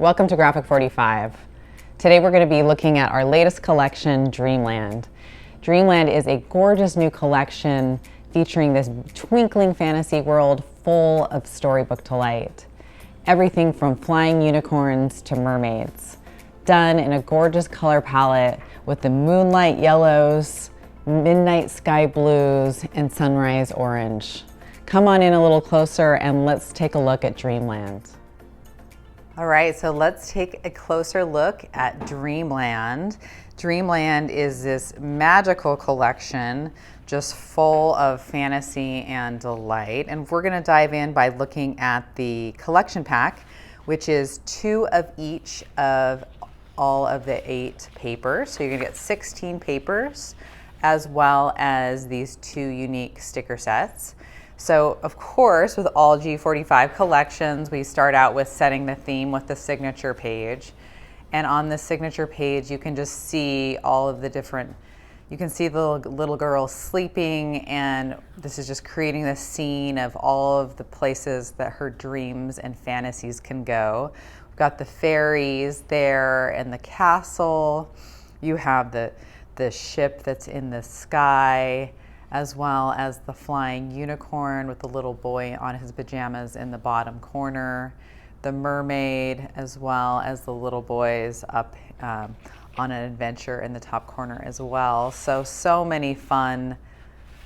Welcome to Graphic 45. Today we're going to be looking at our latest collection, Dreamland. Dreamland is a gorgeous new collection featuring this twinkling fantasy world full of storybook delight. Everything from flying unicorns to mermaids. Done in a gorgeous color palette with the moonlight yellows, midnight sky blues, and sunrise orange. Come on in a little closer and let's take a look at Dreamland. All right, so let's take a closer look at Dreamland. Dreamland is this magical collection just full of fantasy and delight. And we're gonna dive in by looking at the collection pack, which is 2 of each of all of the 8 papers. So you're gonna get 16 papers, as well as these 2 unique sticker sets. So of course, with all G45 collections, we start out with setting the theme with the signature page. And on the signature page, you can just see all of the different, you can see the little girl sleeping, and this is just creating the scene of all of the places that her dreams and fantasies can go. We've got the fairies there and the castle. You have the ship that's in the sky, as well as the flying unicorn with the little boy on his pajamas in the bottom corner, the mermaid, as well as the little boys up on an adventure in the top corner as well. So many fun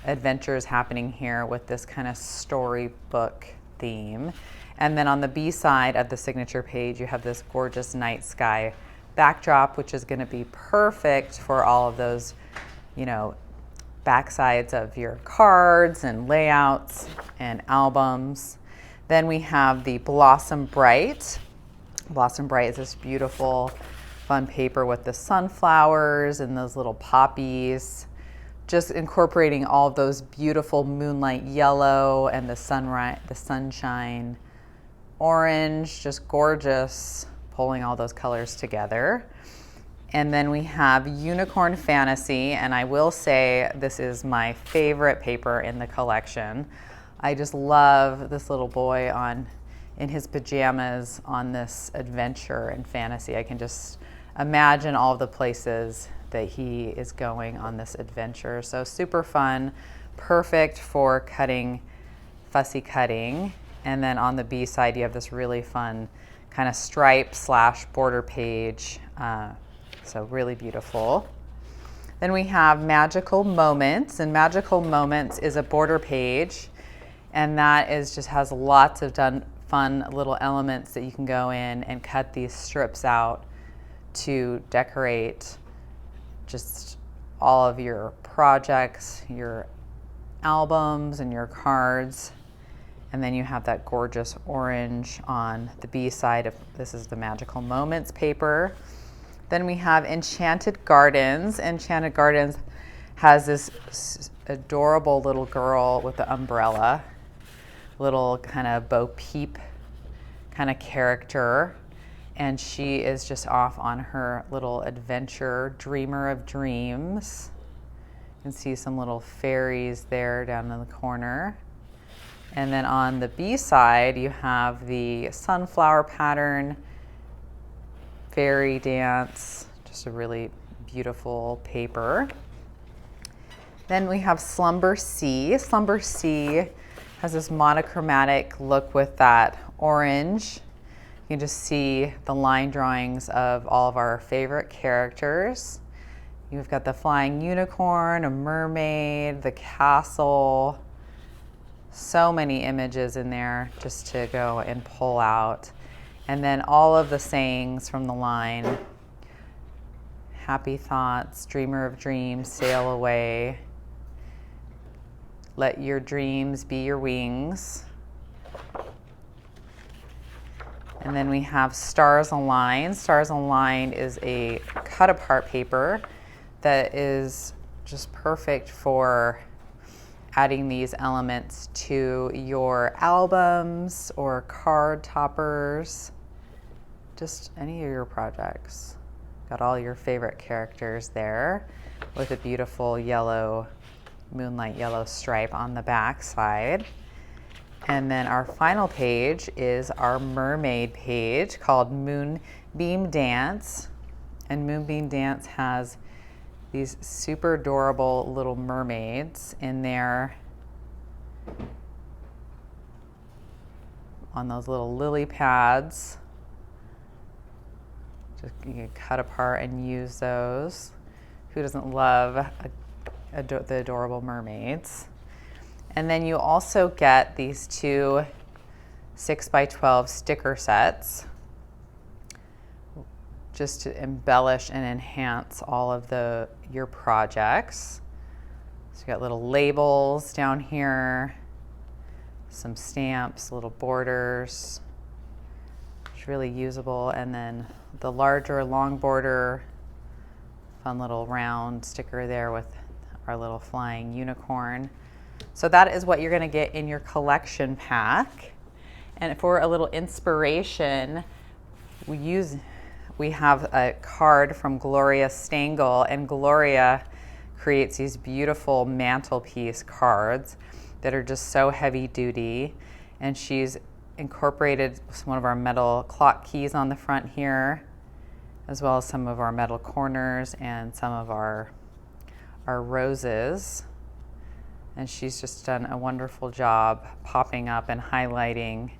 adventures happening here with this kind of storybook theme. And then on the B side of the signature page, you have this gorgeous night sky backdrop, which is going to be perfect for all of those, backsides of your cards and layouts and albums. Then we have the Blossom Bright. Blossom Bright is this beautiful, fun paper with the sunflowers and those little poppies, just incorporating all of those beautiful moonlight yellow and the sunshine orange, just gorgeous, pulling all those colors together. And then we have Unicorn Fantasy, and I will say this is my favorite paper in the collection. I just love this little boy in his pajamas on this adventure and fantasy. I can just imagine all of the places that he is going on this adventure. So super fun, perfect for cutting, fussy cutting. And then on the B side, you have this really fun kind of stripe / border page. So really beautiful. Then we have Magical Moments, and Magical Moments is a border page, and that just has lots of fun little elements that you can go in and cut these strips out to decorate just all of your projects, your albums and your cards. And then you have that gorgeous orange on the B side of this is the Magical Moments paper. Then we have Enchanted Gardens. Enchanted Gardens has this adorable little girl with the umbrella, little kind of Bo Peep kind of character. And she is just off on her little adventure, dreamer of dreams. You can see some little fairies there down in the corner. And then on the B side, you have the sunflower pattern, fairy dance, just a really beautiful paper. Then we have Slumber Sea. Slumber Sea has this monochromatic look with that orange. You can just see the line drawings of all of our favorite characters. You've got the flying unicorn, a mermaid, the castle. So many images in there just to go and pull out. And then all of the sayings from the line, happy thoughts, dreamer of dreams, sail away, let your dreams be your wings. And then we have Stars Aligned. Stars Aligned is a cut apart paper that is just perfect for adding these elements to your albums or card toppers, just any of your projects. Got all your favorite characters there with a beautiful yellow, moonlight yellow stripe on the back side. And then our final page is our mermaid page called Moonbeam Dance. And Moonbeam Dance has these super adorable little mermaids in there on those little lily pads. Just you can cut apart and use those. Who doesn't love the adorable mermaids? And then you also get these two 6x12 sticker sets just to embellish and enhance all of your projects. So you got little labels down here, some stamps, little borders. It's really usable. And then the larger long border, fun little round sticker there with our little flying unicorn. So that is what you're going to get in your collection pack. And for a little inspiration, we have a card from Gloria Stengel, and Gloria creates these beautiful mantelpiece cards that are just so heavy duty. And she's incorporated one of our metal clock keys on the front here, as well as some of our metal corners and some of our roses. And she's just done a wonderful job popping up and highlighting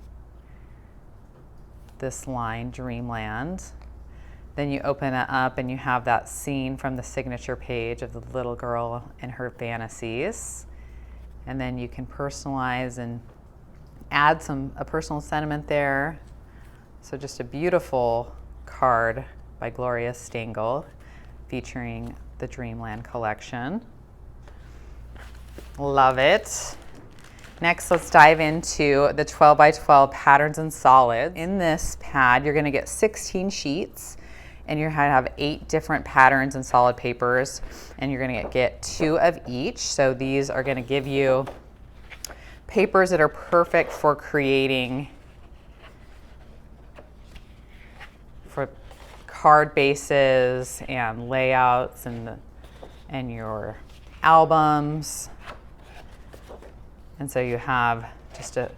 this line, Dreamland. Then you open it up and you have that scene from the signature page of the little girl and her fantasies. And then you can personalize and add a personal sentiment there. So just a beautiful card by Gloria Stengel featuring the Dreamland collection. Love it. Next, let's dive into the 12x12 patterns and solids. In this pad, you're going to get 16 sheets, and you're going to have 8 different patterns and solid papers, and you're going to get 2 of each. So these are going to give you papers that are perfect for creating for card bases and layouts and your albums. And so you have just an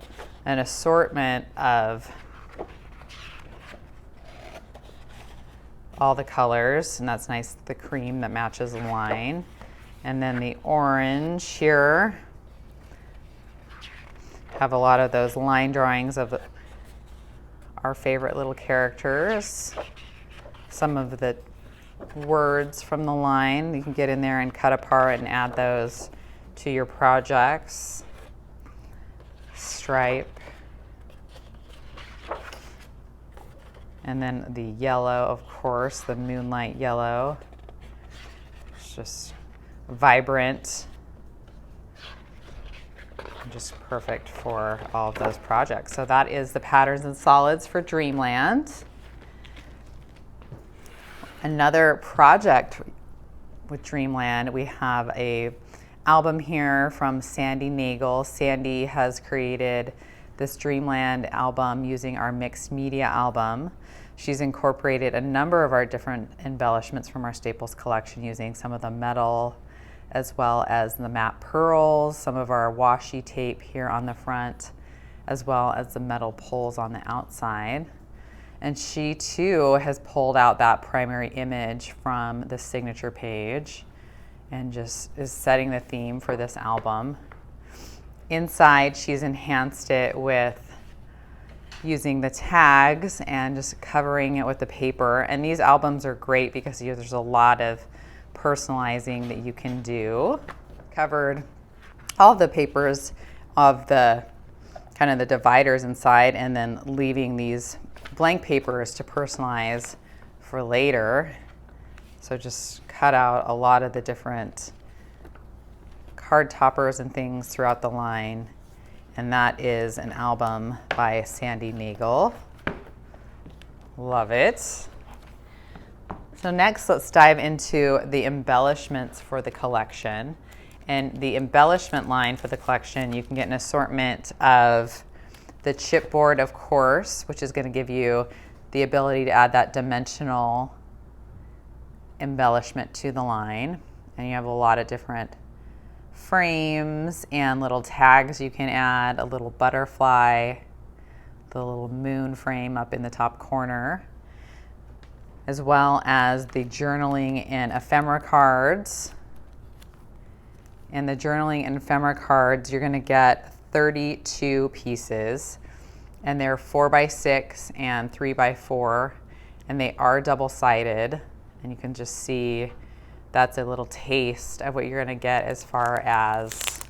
assortment of all the colors, and that's nice, the cream that matches the line. And then the orange here, have a lot of those line drawings of our favorite little characters. Some of the words from the line, you can get in there and cut apart and add those to your projects. Stripe. And then the yellow, of course, the moonlight yellow. It's just vibrant. Just perfect for all of those projects. So that is the patterns and solids for Dreamland. Another project with Dreamland, we have a album here from Sandy Nagel. Sandy has created this Dreamland album using our mixed media album. She's incorporated a number of our different embellishments from our Staples collection using some of the metal as well as the matte pearls, some of our washi tape here on the front, as well as the metal pulls on the outside. And she too has pulled out that primary image from the signature page and just is setting the theme for this album. Inside, she's enhanced it with using the tags and just covering it with the paper. And these albums are great because there's a lot of personalizing that you can do. Covered all the papers of the kind of the dividers inside, and then leaving these blank papers to personalize for later. So just cut out a lot of the different card toppers and things throughout the line. And that is an album by Sandy Nagel. Love it. So next, let's dive into the embellishments for the collection. And the embellishment line for the collection, you can get an assortment of the chipboard, of course, which is going to give you the ability to add that dimensional embellishment to the line. And you have a lot of different frames and little tags you can add, a little butterfly, the little moon frame up in the top corner, as well as the journaling and ephemera cards. And the journaling and ephemera cards, you're gonna get 32 pieces, and they're 4x6 and 3x4, and they are double-sided. And you can just see that's a little taste of what you're gonna get as far as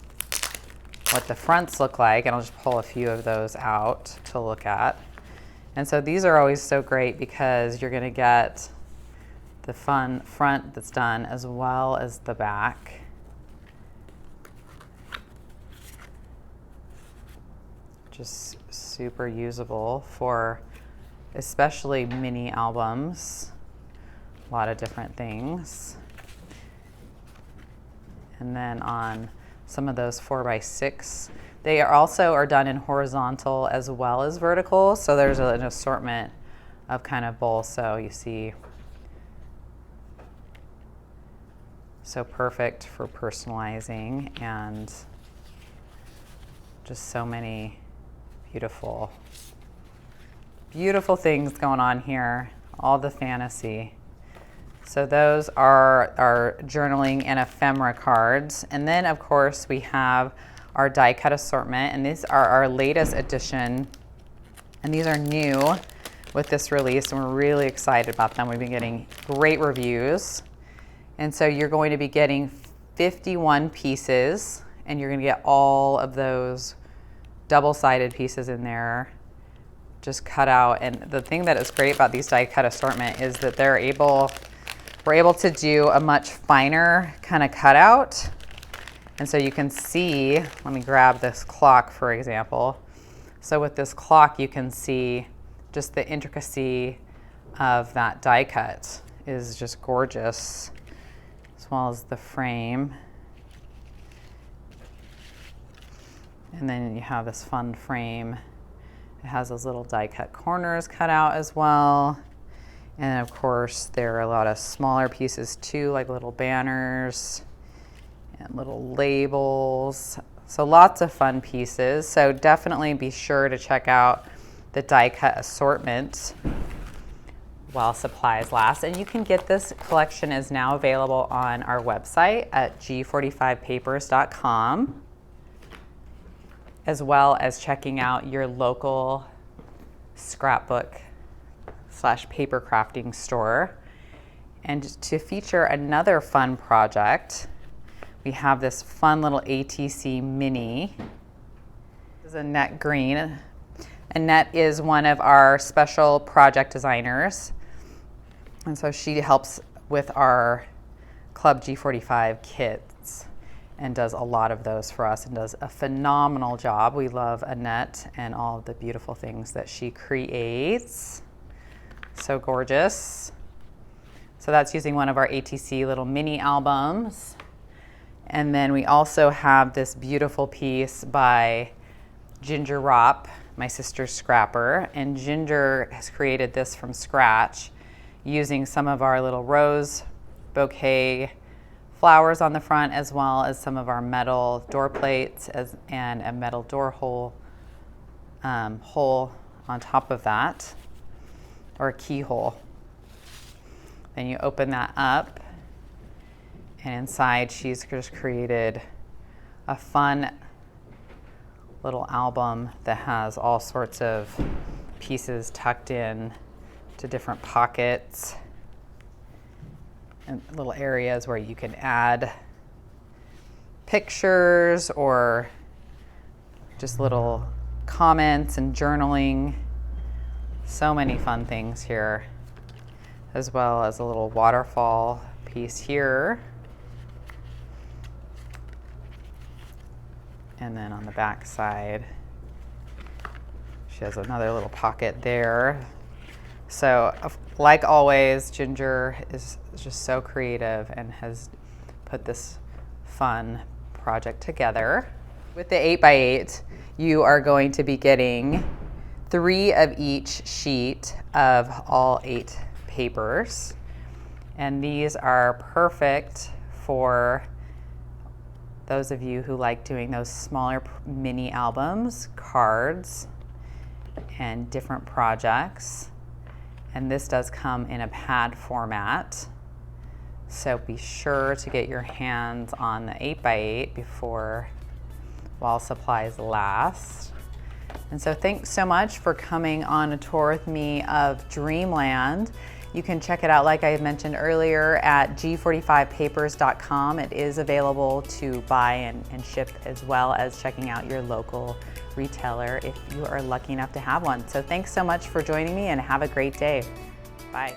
what the fronts look like. And I'll just pull a few of those out to look at. And so these are always so great because you're gonna get the fun front that's done as well as the back. Just super usable for especially mini albums, a lot of different things. And then on some of those 4x6, they are done in horizontal as well as vertical. So there's an assortment of kind of both. So you see, so perfect for personalizing, and just so many beautiful, beautiful things going on here, all the fantasy. So those are our journaling and ephemera cards. And then of course we have our die cut assortment, and these are our latest edition. And these are new with this release, and we're really excited about them. We've been getting great reviews. And so you're going to be getting 51 pieces, and you're gonna get all of those double-sided pieces in there, just cut out. And the thing that is great about these die cut assortment is that we're able to do a much finer kind of cutout. And so you can see, let me grab this clock for example. So with this clock, you can see just the intricacy of that die cut is just gorgeous, as well as the frame. And then you have this fun frame. It has those little die cut corners cut out as well. And of course, there are a lot of smaller pieces too, like little banners and little labels. So lots of fun pieces. So definitely be sure to check out the die cut assortment while supplies last. And you can get this collection is now available on our website at g45papers.com, as well as checking out your local scrapbook / paper crafting store. And to feature another fun project, we have this fun little ATC mini. This is Annette Green. Annette is one of our special project designers. And so she helps with our Club G45 kits and does a lot of those for us and does a phenomenal job. We love Annette and all of the beautiful things that she creates. So gorgeous. So that's using one of our ATC little mini albums. And then we also have this beautiful piece by Ginger Ropp, my sister's scrapper. And Ginger has created this from scratch using some of our little rose bouquet flowers on the front, as well as some of our metal door plates and a metal door hole on top of that, or a keyhole. Then you open that up, and inside she's just created a fun little album that has all sorts of pieces tucked in to different pockets and little areas where you can add pictures or just little comments and journaling. So many fun things here, as well as a little waterfall piece here. And then on the back side, she has another little pocket there. So like always, Ginger is just so creative and has put this fun project together. With the 8x8, you are going to be getting 3 of each sheet of all 8 papers. And these are perfect for those of you who like doing those smaller mini albums, cards, and different projects. And this does come in a pad format. So be sure to get your hands on the 8x8 while supplies last. And so thanks so much for coming on a tour with me of Dreamland. You can check it out, like I mentioned earlier, at g45papers.com. It is available to buy and ship, as well as checking out your local retailer if you are lucky enough to have one. So thanks so much for joining me, and have a great day. Bye.